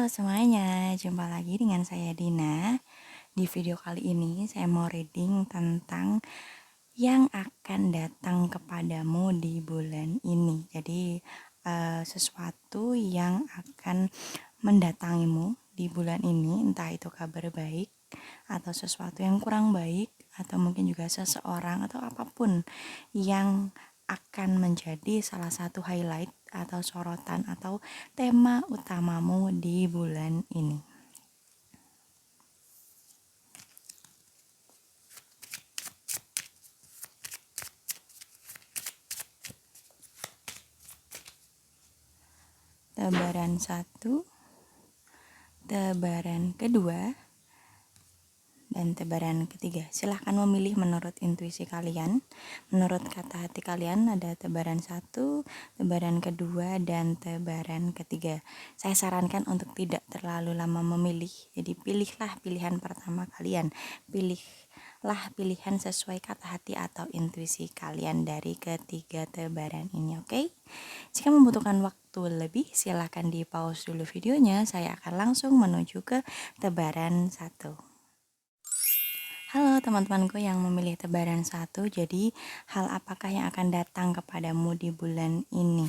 semuanya, jumpa lagi dengan saya Dina. Di video kali ini saya mau reading tentang yang akan datang kepadamu di bulan ini. Jadi sesuatu yang akan mendatangimu di bulan ini, entah itu kabar baik atau sesuatu yang kurang baik, atau mungkin juga seseorang atau apapun yang akan menjadi salah satu highlight atau sorotan atau tema utamamu di bulan ini. Tebaran 1, tebaran kedua, dan tebaran ketiga. Silahkan memilih menurut intuisi kalian. Menurut kata hati kalian ada tebaran 1, tebaran kedua, dan tebaran ketiga. Saya sarankan untuk tidak terlalu lama memilih. Jadi pilihlah pilihan pertama kalian. Pilihlah pilihan sesuai kata hati atau intuisi kalian dari ketiga tebaran ini, oke? Jika membutuhkan waktu lebih, silahkan di pause dulu videonya. Saya akan langsung menuju ke tebaran 1. Halo teman-temanku yang memilih tebaran 1, jadi hal apakah yang akan datang kepadamu di bulan ini?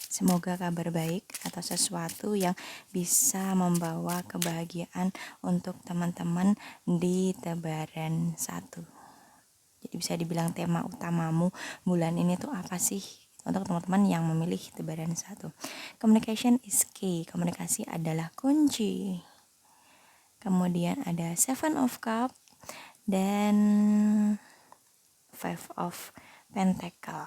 Semoga kabar baik atau sesuatu yang bisa membawa kebahagiaan untuk teman-teman di tebaran 1. Jadi bisa dibilang tema utamamu bulan ini tuh apa sih? Untuk teman-teman yang memilih tebaran 1. Communication is key. Komunikasi adalah kunci. Kemudian ada Seven of Cup dan Five of Pentacle.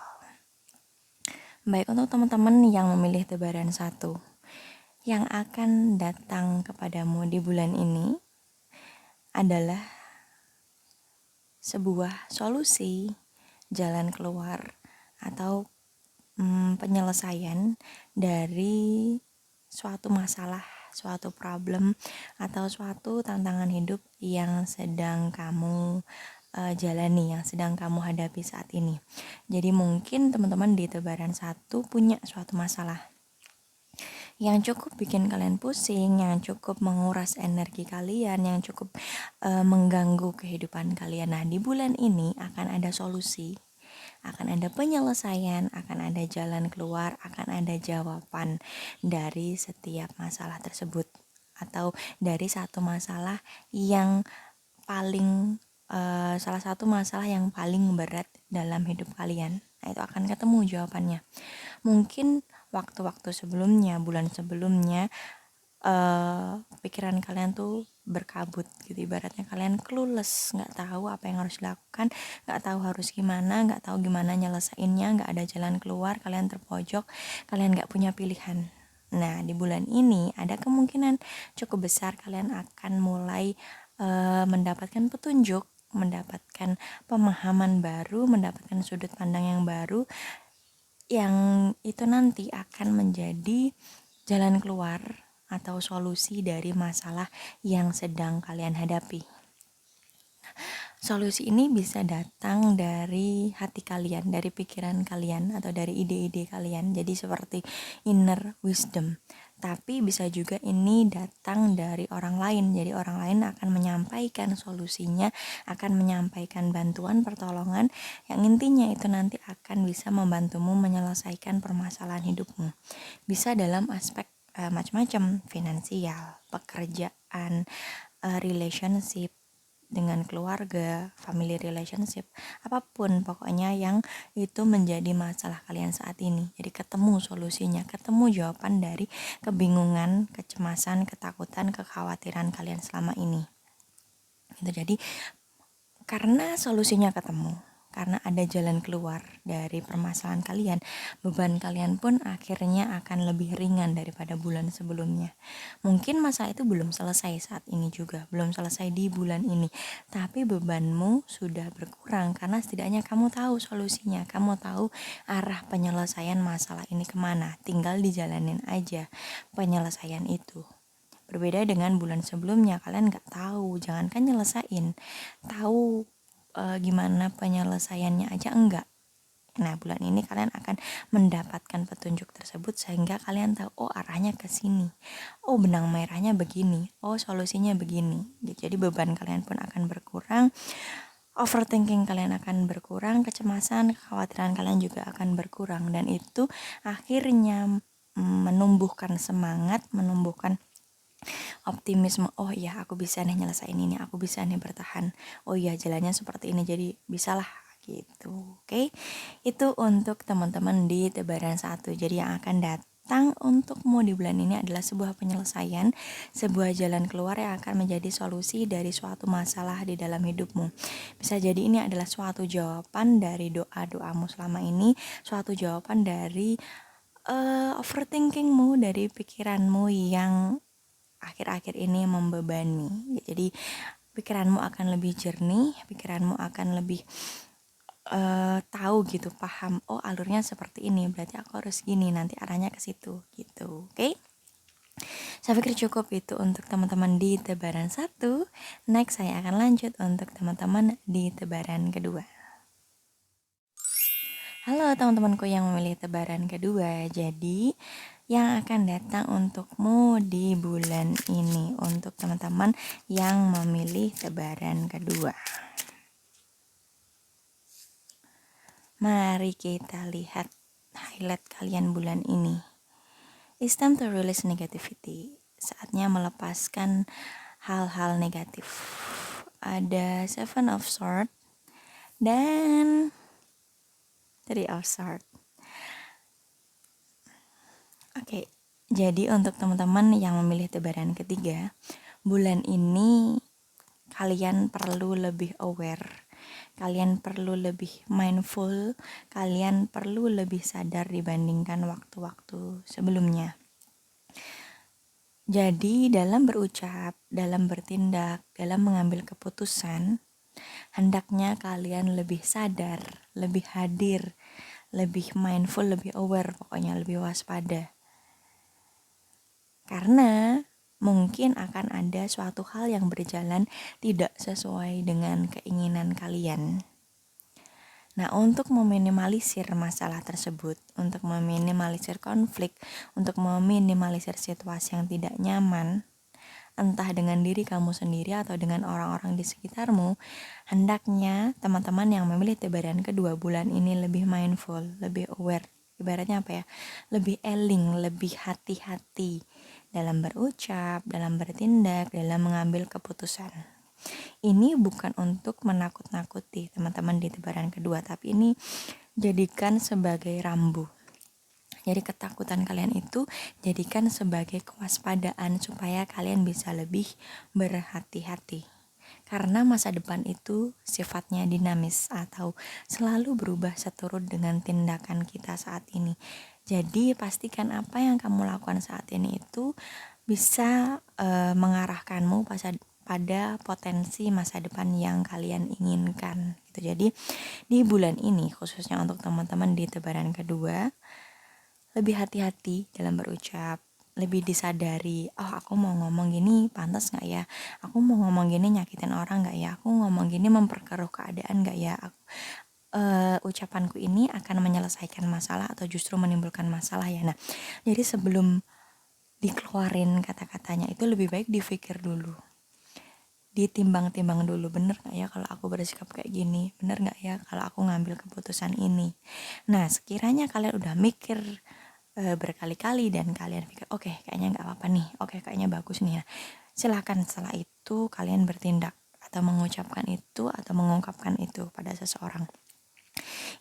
Baik, untuk teman-teman yang memilih tebaran 1, yang akan datang kepadamu di bulan ini adalah sebuah solusi, jalan keluar, atau penyelesaian dari suatu masalah, suatu problem, atau suatu tantangan hidup yang sedang kamu jalani, yang sedang kamu hadapi saat ini. Jadi mungkin teman-teman di tebaran 1 punya suatu masalah yang cukup bikin kalian pusing, yang cukup menguras energi kalian, yang cukup mengganggu kehidupan kalian. Nah, di bulan ini akan ada solusi, akan ada penyelesaian, akan ada jalan keluar, akan ada jawaban dari setiap masalah tersebut, atau dari satu masalah yang paling salah satu masalah yang paling berat dalam hidup kalian. Nah, itu akan ketemu jawabannya. Mungkin waktu-waktu sebelumnya, bulan sebelumnya, pikiran kalian tuh berkabut gitu, ibaratnya kalian clueless, nggak tahu apa yang harus dilakukan, nggak tahu harus gimana, nggak tahu gimana nyelesainnya, nggak ada jalan keluar, kalian terpojok, kalian nggak punya pilihan. Nah, di bulan ini ada kemungkinan cukup besar kalian akan mulai mendapatkan petunjuk, mendapatkan pemahaman baru, mendapatkan sudut pandang yang baru, yang itu nanti akan menjadi jalan keluar atau solusi dari masalah yang sedang kalian hadapi. Solusi ini bisa datang dari hati kalian, dari pikiran kalian, atau dari ide-ide kalian. Jadi seperti inner wisdom. Tapi bisa juga ini datang dari orang lain. Jadi orang lain akan menyampaikan solusinya, akan menyampaikan bantuan, pertolongan, yang intinya itu nanti akan bisa membantumu menyelesaikan permasalahan hidupmu. Bisa dalam aspek macam-macam, finansial, pekerjaan, relationship dengan keluarga, family relationship, apapun pokoknya yang itu menjadi masalah kalian saat ini. Jadi ketemu solusinya, ketemu jawaban dari kebingungan, kecemasan, ketakutan, kekhawatiran kalian selama ini. Itu jadi karena solusinya ketemu, karena ada jalan keluar dari permasalahan kalian, beban kalian pun akhirnya akan lebih ringan daripada bulan sebelumnya. Mungkin masalah itu belum selesai saat ini juga, belum selesai di bulan ini, tapi bebanmu sudah berkurang karena setidaknya kamu tahu solusinya, kamu tahu arah penyelesaian masalah ini kemana, tinggal dijalanin aja penyelesaian itu. Berbeda dengan bulan sebelumnya, kalian gak tahu, jangankan nyelesain, tahu gimana penyelesaiannya aja enggak. Nah, bulan ini kalian akan mendapatkan petunjuk tersebut sehingga kalian tahu, oh arahnya ke sini, oh benang merahnya begini, oh solusinya begini. Jadi beban kalian pun akan berkurang, overthinking kalian akan berkurang, kecemasan, kekhawatiran kalian juga akan berkurang, dan itu akhirnya menumbuhkan semangat, menumbuhkan optimisme. Oh iya, aku bisa nih nyelesain ini, aku bisa nih bertahan, oh iya jalannya seperti ini, jadi bisalah gitu. Oke, itu untuk teman-teman di tebaran 1. Jadi yang akan datang untukmu di bulan ini adalah sebuah penyelesaian, sebuah jalan keluar yang akan menjadi solusi dari suatu masalah di dalam hidupmu. Bisa jadi ini adalah suatu jawaban dari doa-doamu selama ini, suatu jawaban dari overthinkingmu, dari pikiranmu yang akhir-akhir ini membebani. Jadi pikiranmu akan lebih jernih, pikiranmu akan lebih tahu gitu, paham, oh alurnya seperti ini, berarti aku harus gini, nanti arahnya ke situ gitu. Oke? Saya pikir cukup itu untuk teman-teman di tebaran 1. Next saya akan lanjut untuk teman-teman di tebaran kedua. Halo teman-temanku yang memilih tebaran kedua. Jadi yang akan datang untukmu di bulan ini untuk teman-teman yang memilih tebaran kedua. Mari kita lihat highlight kalian bulan ini. It's time to release negativity. Saatnya melepaskan hal-hal negatif. Ada 7 of Swords dan 3 of Swords. Oke, jadi untuk teman-teman yang memilih tebaran ketiga, bulan ini kalian perlu lebih aware. Kalian perlu lebih mindful, kalian perlu lebih sadar dibandingkan waktu-waktu sebelumnya. Jadi dalam berucap, dalam bertindak, dalam mengambil keputusan, hendaknya kalian lebih sadar, lebih hadir, lebih mindful, lebih aware, pokoknya lebih waspada. Karena mungkin akan ada suatu hal yang berjalan tidak sesuai dengan keinginan kalian. Nah, untuk meminimalisir masalah tersebut, untuk meminimalisir konflik, untuk meminimalisir situasi yang tidak nyaman, entah dengan diri kamu sendiri atau dengan orang-orang di sekitarmu, hendaknya teman-teman yang memilih tebaran kedua bulan ini lebih mindful, lebih aware. Ibaratnya apa ya? Lebih eling, lebih hati-hati dalam berucap, dalam bertindak, dalam mengambil keputusan. Ini bukan untuk menakut-nakuti teman-teman di tebaran kedua, tapi ini jadikan sebagai rambu. Jadi ketakutan kalian itu jadikan sebagai kewaspadaan supaya kalian bisa lebih berhati-hati. Karena masa depan itu sifatnya dinamis atau selalu berubah seturut dengan tindakan kita saat ini. Jadi pastikan apa yang kamu lakukan saat ini itu bisa mengarahkanmu pada potensi masa depan yang kalian inginkan gitu. Jadi di bulan ini khususnya untuk teman-teman di tebaran kedua, lebih hati-hati dalam berucap, lebih disadari, oh aku mau ngomong gini pantas gak ya, aku mau ngomong gini nyakitin orang gak ya, aku ngomong gini memperkeruh keadaan gak ya, ucapanku ini akan menyelesaikan masalah atau justru menimbulkan masalah ya. Nah, jadi sebelum dikeluarin kata-katanya itu lebih baik dipikir dulu, ditimbang-timbang dulu, bener gak ya kalau aku bersikap kayak gini, bener gak ya kalau aku ngambil keputusan ini. Nah, sekiranya kalian udah mikir berkali-kali dan kalian pikir oke, kayaknya gak apa-apa nih, oke kayaknya bagus nih ya, silakan setelah itu kalian bertindak atau mengucapkan itu atau mengungkapkan itu pada seseorang.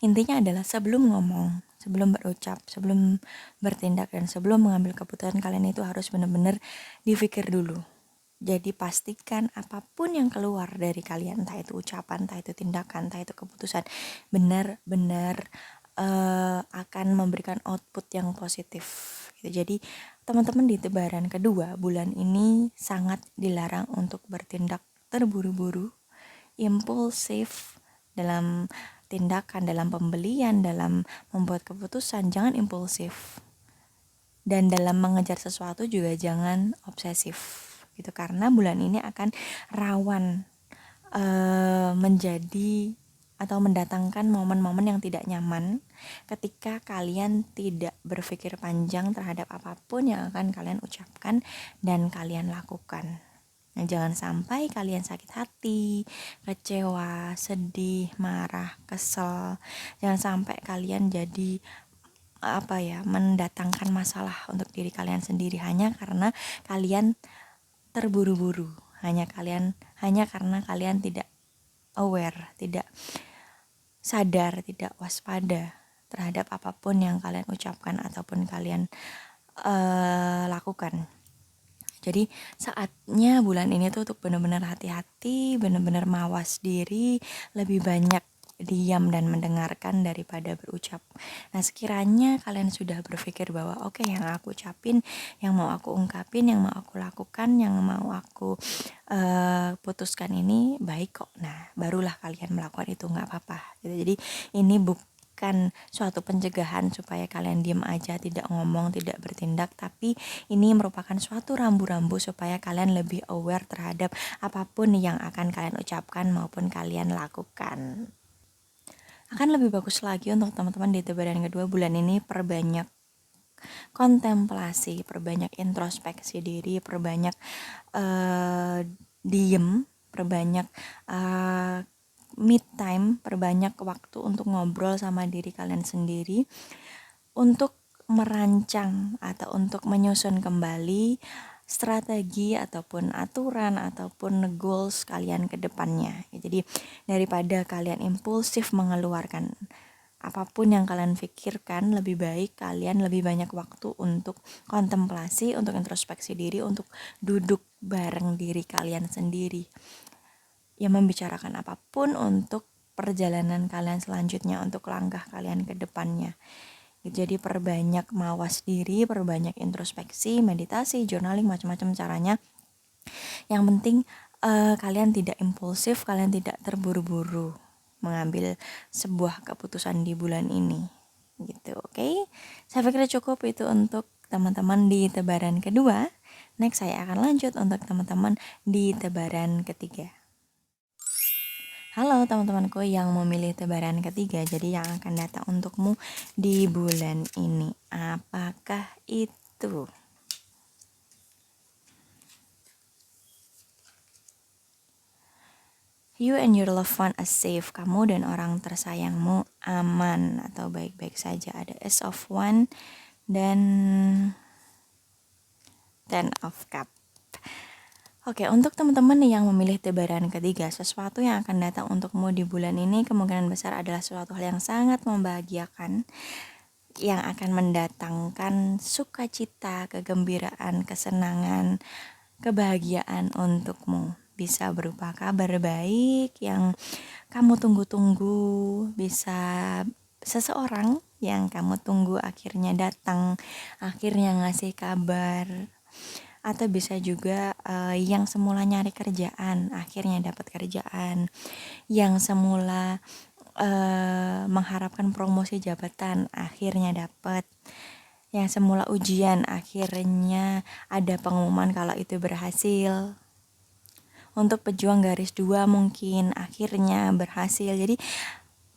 Intinya adalah sebelum ngomong, sebelum berucap, sebelum bertindak, dan sebelum mengambil keputusan, kalian itu harus benar-benar dipikir dulu. Jadi pastikan apapun yang keluar dari kalian, entah itu ucapan, entah itu tindakan, entah itu keputusan, benar-benar akan memberikan output yang positif gitu. Jadi teman-teman di tebaran kedua bulan ini sangat dilarang untuk bertindak terburu-buru, impulsif dalam tindakan, dalam pembelian, dalam membuat keputusan. Jangan impulsif, dan dalam mengejar sesuatu juga jangan obsesif gitu, karena bulan ini akan rawan menjadi atau mendatangkan momen-momen yang tidak nyaman ketika kalian tidak berpikir panjang terhadap apapun yang akan kalian ucapkan dan kalian lakukan. Nah, jangan sampai kalian sakit hati, kecewa, sedih, marah, kesel. Jangan sampai kalian jadi mendatangkan masalah untuk diri kalian sendiri hanya karena kalian terburu-buru, hanya karena kalian tidak aware, tidak sadar, tidak waspada terhadap apapun yang kalian ucapkan ataupun kalian lakukan. Jadi saatnya bulan ini tuh untuk benar-benar hati-hati, benar-benar mawas diri, lebih banyak diam dan mendengarkan daripada berucap. Nah, sekiranya kalian sudah berpikir bahwa oke, yang aku ucapin, yang mau aku ungkapin, yang mau aku lakukan, yang mau aku putuskan ini baik kok. Nah, barulah kalian melakukan itu, nggak apa-apa gitu. Jadi ini bukan suatu pencegahan supaya kalian diam aja, tidak ngomong, tidak bertindak, tapi ini merupakan suatu rambu-rambu supaya kalian lebih aware terhadap apapun yang akan kalian ucapkan maupun kalian lakukan. Akan lebih bagus lagi untuk teman-teman di tebaran kedua bulan ini, perbanyak kontemplasi, perbanyak introspeksi diri, perbanyak diem, perbanyak me time, perbanyak waktu untuk ngobrol sama diri kalian sendiri, untuk merancang atau untuk menyusun kembali strategi ataupun aturan ataupun goals kalian ke depannya. Jadi daripada kalian impulsif mengeluarkan apapun yang kalian pikirkan, lebih baik kalian lebih banyak waktu untuk kontemplasi, untuk introspeksi diri, untuk duduk bareng diri kalian sendiri. Ya, membicarakan apapun untuk perjalanan kalian selanjutnya, untuk langkah kalian ke depannya. Jadi perbanyak mawas diri, perbanyak introspeksi, meditasi, journaling, macam-macam caranya. Yang penting kalian tidak impulsif, kalian tidak terburu-buru mengambil sebuah keputusan di bulan ini. Gitu, oke? Saya pikir cukup itu untuk teman-teman di tebaran kedua. Next saya akan lanjut untuk teman-teman di tebaran ketiga. Halo teman-temanku yang memilih tebaran ketiga, jadi yang akan datang untukmu di bulan ini, apakah itu? You and your loved one are safe. Kamu dan orang tersayangmu aman atau baik-baik saja. Ada Ace of Wands dan Ten of Cups. Oke, untuk teman-teman yang memilih tebaran ketiga, sesuatu yang akan datang untukmu di bulan ini kemungkinan besar adalah sesuatu hal yang sangat membahagiakan, yang akan mendatangkan sukacita, kegembiraan, kesenangan, kebahagiaan untukmu. Bisa berupa kabar baik yang kamu tunggu-tunggu, bisa seseorang yang kamu tunggu akhirnya datang, akhirnya ngasih kabar. Atau bisa juga yang semula nyari kerjaan akhirnya dapat kerjaan, yang semula mengharapkan promosi jabatan akhirnya dapat, yang semula ujian akhirnya ada pengumuman kalau itu berhasil. Untuk pejuang garis 2 mungkin akhirnya berhasil. Jadi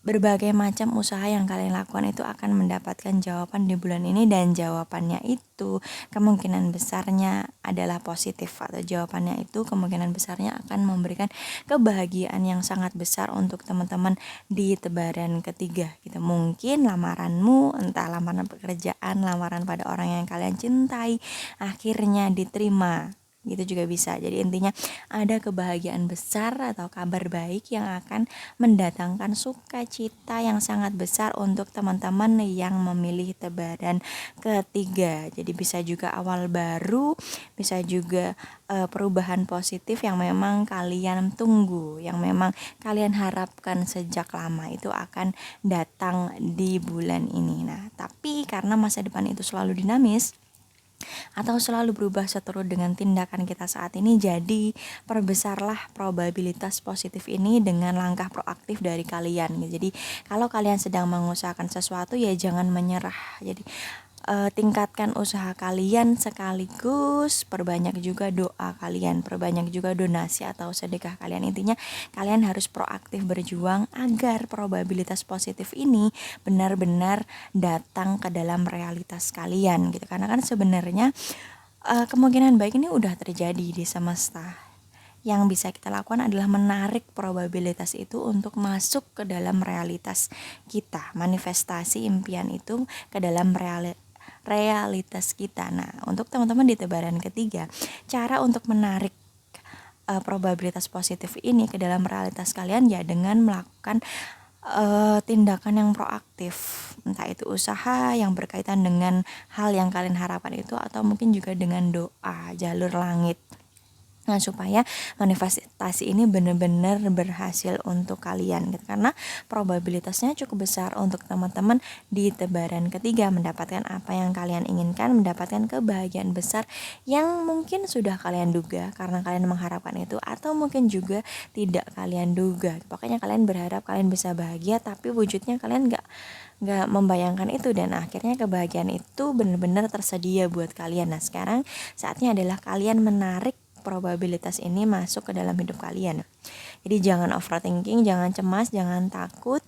berbagai macam usaha yang kalian lakukan itu akan mendapatkan jawaban di bulan ini, dan jawabannya itu kemungkinan besarnya adalah positif, atau jawabannya itu kemungkinan besarnya akan memberikan kebahagiaan yang sangat besar untuk teman-teman di tebaran ketiga gitu. Mungkin lamaranmu, entah lamaran pekerjaan, lamaran pada orang yang kalian cintai, akhirnya diterima. Gitu juga bisa. Jadi intinya ada kebahagiaan besar atau kabar baik yang akan mendatangkan sukacita yang sangat besar untuk teman-teman yang memilih tebaran ketiga. Jadi bisa juga awal baru, bisa juga perubahan positif yang memang kalian tunggu, yang memang kalian harapkan sejak lama, itu akan datang di bulan ini. Nah, tapi karena masa depan itu selalu dinamis atau selalu berubah seturut dengan tindakan kita saat ini, jadi perbesarlah probabilitas positif ini dengan langkah proaktif dari kalian. Jadi kalau kalian sedang mengusahakan sesuatu, ya jangan menyerah. Jadi tingkatkan usaha kalian sekaligus perbanyak juga doa kalian, perbanyak juga donasi atau sedekah kalian. Intinya kalian harus proaktif berjuang agar probabilitas positif ini benar-benar datang ke dalam realitas kalian gitu. Karena kan sebenarnya kemungkinan baik ini udah terjadi di semesta. Yang bisa kita lakukan adalah menarik probabilitas itu untuk masuk ke dalam realitas kita, manifestasi impian itu ke dalam realitas kita. Nah, untuk teman-teman di tebaran ketiga, cara untuk menarik probabilitas positif ini ke dalam realitas kalian ya dengan melakukan tindakan yang proaktif, entah itu usaha yang berkaitan dengan hal yang kalian harapkan itu atau mungkin juga dengan doa jalur langit. Nah, supaya manifestasi ini benar-benar berhasil untuk kalian gitu. Karena probabilitasnya cukup besar untuk teman-teman di tebaran ketiga mendapatkan apa yang kalian inginkan, mendapatkan kebahagiaan besar yang mungkin sudah kalian duga karena kalian mengharapkan itu atau mungkin juga tidak kalian duga. Pokoknya kalian berharap kalian bisa bahagia tapi wujudnya kalian nggak membayangkan itu dan akhirnya kebahagiaan itu benar-benar tersedia buat kalian. Nah, sekarang saatnya adalah kalian menarik probabilitas ini masuk ke dalam hidup kalian. Jadi jangan overthinking, jangan cemas, jangan takut.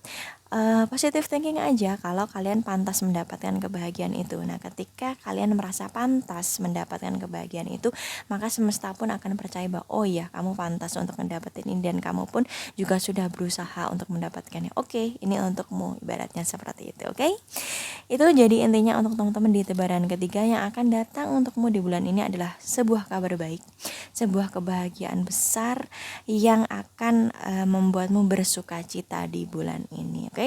Positive thinking aja kalau kalian pantas mendapatkan kebahagiaan itu. Nah, ketika kalian merasa pantas mendapatkan kebahagiaan itu, maka semesta pun akan percaya bahwa oh ya, kamu pantas untuk mendapatkan ini dan kamu pun juga sudah berusaha untuk mendapatkannya. Oke, ini untukmu, ibaratnya seperti itu. Oke? Itu jadi intinya untuk teman-teman di tebaran ketiga yang akan datang untukmu di bulan ini adalah sebuah kabar baik, sebuah kebahagiaan besar yang akan membuatmu bersuka cita di bulan ini. Oke?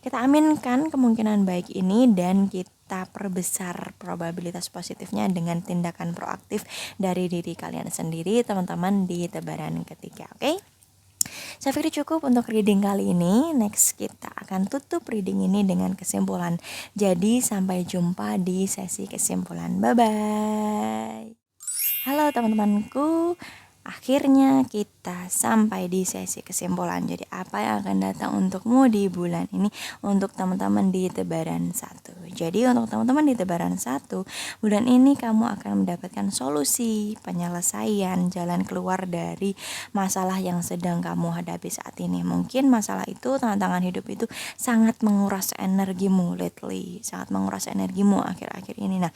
Kita aminkan kemungkinan baik ini dan kita perbesar probabilitas positifnya dengan tindakan proaktif dari diri kalian sendiri, teman-teman di tebaran ketiga. Oke? Saya pikir cukup untuk reading kali ini. Next kita akan tutup reading ini dengan kesimpulan. Jadi sampai jumpa di sesi kesimpulan. Bye-bye. Halo teman-temanku, akhirnya kita sampai di sesi kesimpulan. Jadi apa yang akan datang untukmu di bulan ini untuk teman-teman di tebaran 1. Jadi untuk teman-teman di tebaran 1, bulan ini kamu akan mendapatkan solusi, penyelesaian, jalan keluar dari masalah yang sedang kamu hadapi saat ini. Mungkin masalah itu, tantangan hidup itu sangat menguras energimu lately, sangat menguras energimu akhir-akhir ini. Nah,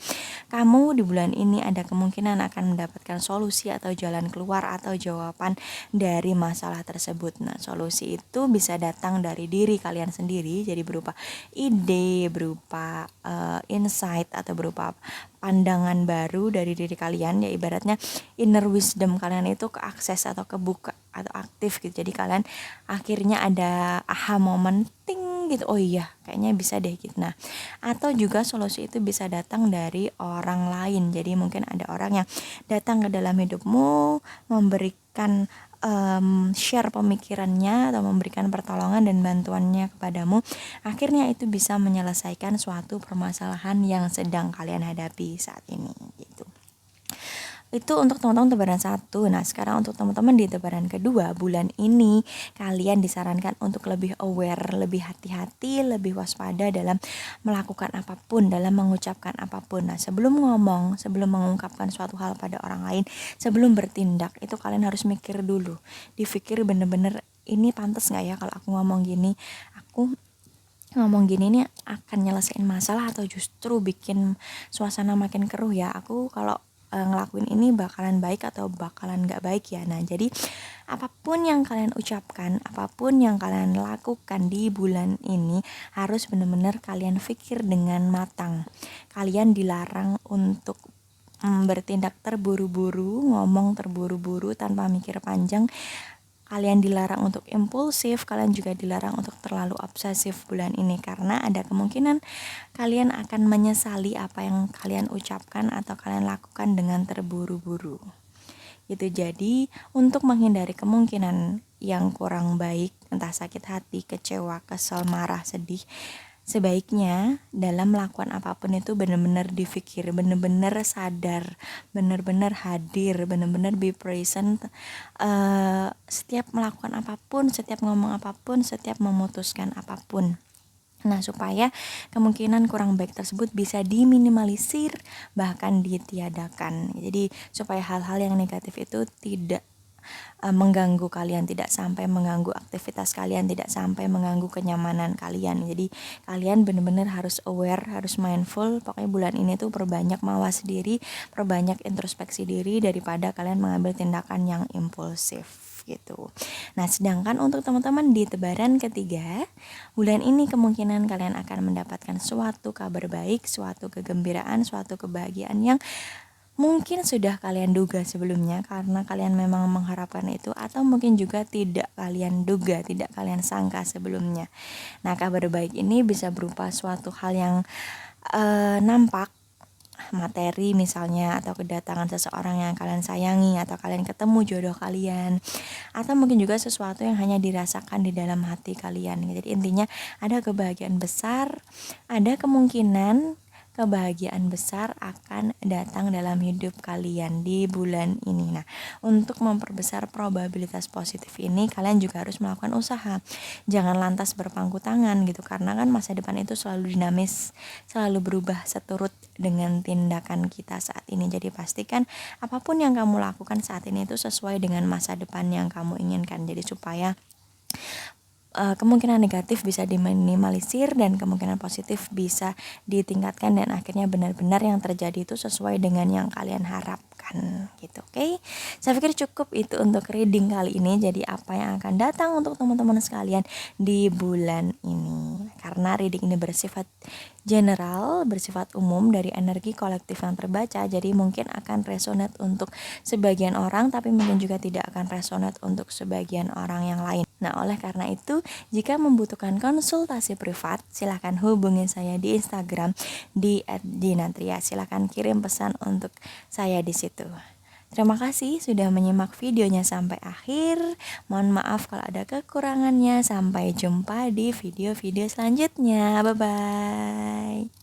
kamu di bulan ini ada kemungkinan akan mendapatkan solusi atau jalan keluar atau jawaban dari masalah tersebut. Nah, solusi itu bisa datang dari diri kalian sendiri, jadi berupa ide, berupa insight atau berupa pandangan baru dari diri kalian, ya ibaratnya inner wisdom kalian itu keakses atau kebuka atau aktif gitu. Jadi kalian akhirnya ada aha moment ting gitu, oh iya kayaknya bisa deh gitu. Nah, atau juga solusi itu bisa datang dari orang lain. Jadi mungkin ada orang yang datang ke dalam hidupmu memberikan share pemikirannya atau memberikan pertolongan dan bantuannya kepadamu. Akhirnya itu bisa menyelesaikan suatu permasalahan yang sedang kalian hadapi saat ini gitu. Itu untuk teman-teman tebaran 1. Nah, sekarang untuk teman-teman di tebaran kedua, bulan ini kalian disarankan untuk lebih aware, lebih hati-hati, lebih waspada dalam melakukan apapun, dalam mengucapkan apapun. Nah, sebelum ngomong, sebelum mengungkapkan suatu hal pada orang lain, sebelum bertindak, itu kalian harus mikir dulu. Dipikir bener-bener ini pantas gak ya kalau aku ngomong gini, aku ngomong gini nih akan nyelesain masalah atau justru bikin suasana makin keruh ya. Aku kalau ngelakuin ini bakalan baik atau bakalan gak baik ya. Nah, jadi apapun yang kalian ucapkan, apapun yang kalian lakukan di bulan ini harus benar-benar kalian pikir dengan matang. Kalian dilarang untuk bertindak terburu-buru, ngomong terburu-buru tanpa mikir panjang. Kalian dilarang untuk impulsif, kalian juga dilarang untuk terlalu obsesif bulan ini karena ada kemungkinan kalian akan menyesali apa yang kalian ucapkan atau kalian lakukan dengan terburu-buru. Gitu. Jadi, untuk menghindari kemungkinan yang kurang baik, entah sakit hati, kecewa, kesel, marah, sedih, sebaiknya dalam melakukan apapun itu benar-benar dipikir, benar-benar sadar, benar-benar hadir, benar-benar be present. Setiap melakukan apapun, setiap ngomong apapun, setiap memutuskan apapun. Nah, supaya kemungkinan kurang baik tersebut bisa diminimalisir, bahkan ditiadakan. Jadi, supaya hal-hal yang negatif itu tidak mengganggu kalian, tidak sampai mengganggu aktivitas kalian, tidak sampai mengganggu kenyamanan kalian. Jadi, kalian benar-benar harus aware, harus mindful. Pokoknya bulan ini tuh perbanyak mawas diri, perbanyak introspeksi diri daripada kalian mengambil tindakan yang impulsif gitu. Nah, sedangkan untuk teman-teman di tebaran ketiga, bulan ini kemungkinan kalian akan mendapatkan suatu kabar baik, suatu kegembiraan, suatu kebahagiaan yang mungkin sudah kalian duga sebelumnya karena kalian memang mengharapkan itu, atau mungkin juga tidak kalian duga, tidak kalian sangka sebelumnya. Nah, kabar baik ini bisa berupa suatu hal yang nampak, materi misalnya, atau kedatangan seseorang yang kalian sayangi, atau kalian ketemu jodoh kalian, atau mungkin juga sesuatu yang hanya dirasakan di dalam hati kalian. Jadi intinya ada kebahagiaan besar, ada kemungkinan kebahagiaan besar akan datang dalam hidup kalian di bulan ini. Nah, untuk memperbesar probabilitas positif ini, kalian juga harus melakukan usaha. Jangan lantas berpangku tangan gitu, karena kan masa depan itu selalu dinamis, selalu berubah seturut dengan tindakan kita saat ini. Jadi pastikan apapun yang kamu lakukan saat ini itu sesuai dengan masa depan yang kamu inginkan. Jadi supaya kemungkinan negatif bisa diminimalisir dan kemungkinan positif bisa ditingkatkan, dan akhirnya benar-benar yang terjadi itu sesuai dengan yang kalian harapkan gitu. Oke, saya pikir cukup itu untuk reading kali ini. Jadi apa yang akan datang untuk teman-teman sekalian di bulan ini, karena reading ini bersifat general, bersifat umum dari energi kolektif yang terbaca, jadi mungkin akan resonate untuk sebagian orang, tapi mungkin juga tidak akan resonate untuk sebagian orang yang lain. Nah, oleh karena itu, jika membutuhkan konsultasi privat, silahkan hubungi saya di Instagram di @dinatria. Silahkan kirim pesan untuk saya di situ. Terima kasih sudah menyimak videonya sampai akhir. Mohon maaf kalau ada kekurangannya. Sampai jumpa di video-video selanjutnya. Bye-bye.